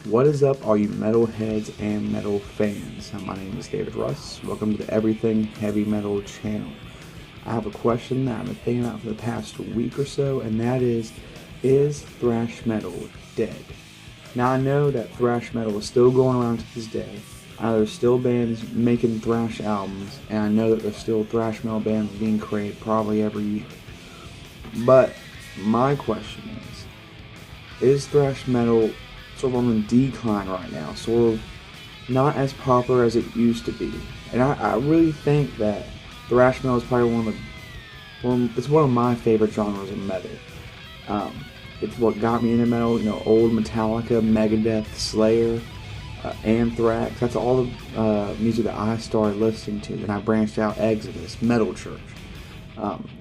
What is up, all you metalheads and metal fans? My name is David Russ. Welcome to the Everything Heavy Metal channel. I have a question that I've been thinking about for the past week or so, and that is thrash metal dead? Now, I know that thrash metal is still going around to this day. There's still bands making thrash albums, and I know that there's still thrash metal bands being created probably every year. But my question is thrash metal sort of on the decline right now, sort of not as popular as it used to be? And I really think that thrash metal is probably it's one of my favorite genres of metal. It's what got me into metal, old Metallica, Megadeth, Slayer, Anthrax. That's all the music that I started listening to. Then I branched out, Exodus, Metal Church.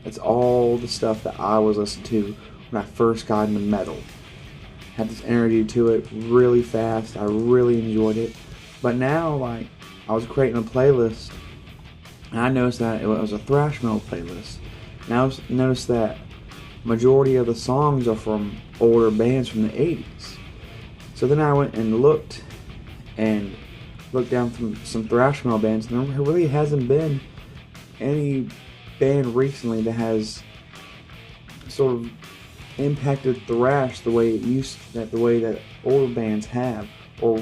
It's all the stuff that I was listening to when I first got into metal. Had this energy to it really fast. I really enjoyed it. But now, I was creating a playlist, and I noticed that it was a thrash metal playlist. And I noticed that majority of the songs are from older bands from the 80s. So then I went and looked down from some thrash metal bands, and there really hasn't been any band recently that has sort of impacted thrash the way that older bands have, or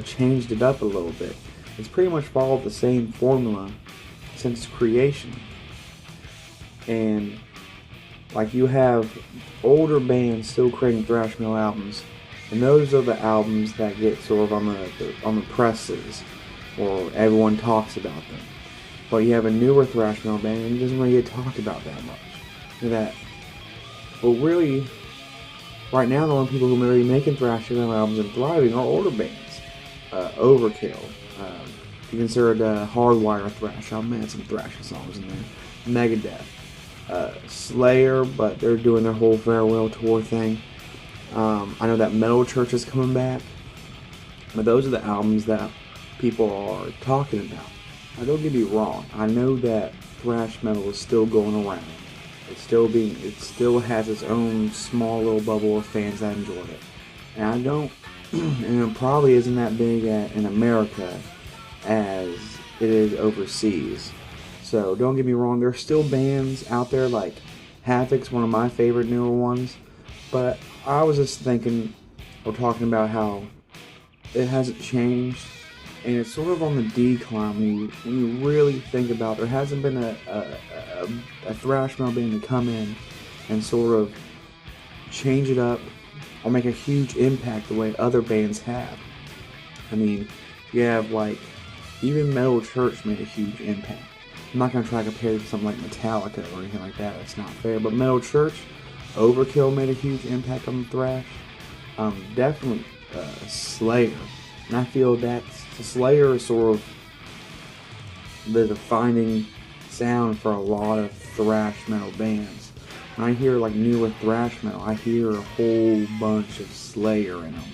changed it up a little bit. It's pretty much followed the same formula since creation. And you have older bands still creating thrash metal albums, and those are the albums that get sort of on the presses, or everyone talks about them. But you have a newer thrash metal band, and it doesn't really get talked about that much. But really, right now, the only people who are really making thrash metal albums and thriving are older bands. Overkill. If you consider the Hardwire thrash album, had some thrash songs in there. Megadeth. Slayer, but they're doing their whole farewell tour thing. I know that Metal Church is coming back. But those are the albums that people are talking about. Now, don't get me wrong. I know that thrash metal is still going around. It still has its own small little bubble of fans that enjoy it. And and it probably isn't that big in America as it is overseas. So don't get me wrong, there's still bands out there like Havoc's one of my favorite newer ones. But I was just thinking, or talking about how it hasn't changed, and it's sort of on the decline when you really think about it. There hasn't been a thrash metal band to come in and sort of change it up or make a huge impact the way other bands have. I mean, you have even Metal Church made a huge impact. I'm not going to try to compare it to something like Metallica or anything like that. That's not fair. But Metal Church, Overkill made a huge impact on the thrash. Definitely Slayer. And I feel that Slayer is sort of the defining sound for a lot of thrash metal bands. When I hear newer thrash metal, I hear a whole bunch of Slayer in them.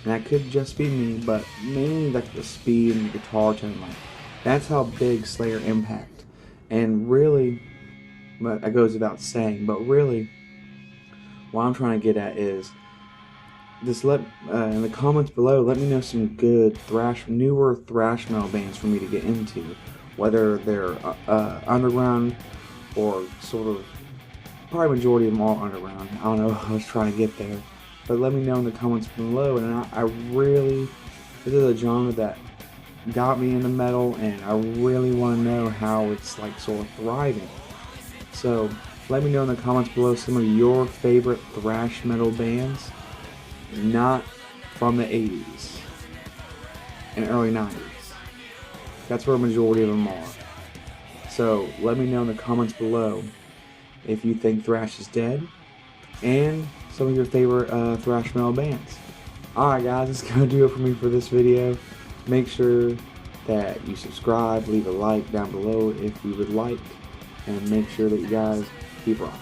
And that could just be me, but mainly the speed and the guitar tone. That's how big Slayer impact. And really, but that goes without saying, but really, what I'm trying to get at is, just in the comments below, let me know some good newer thrash metal bands for me to get into, whether they're underground or sort of, probably majority of them are underground. I don't know, I was trying to get there, but let me know in the comments below. And this is a genre that got me into metal, and I really want to know how it's sort of thriving. So let me know in the comments below some of your favorite thrash metal bands, not from the 80s and early 90s. That's where a majority of them are. So let me know in the comments below if you think thrash is dead, and some of your favorite thrash metal bands. Alright guys, that's going to do it for me for this video. Make sure that you subscribe, leave a like down below if you would like, and make sure that you guys keep rocking.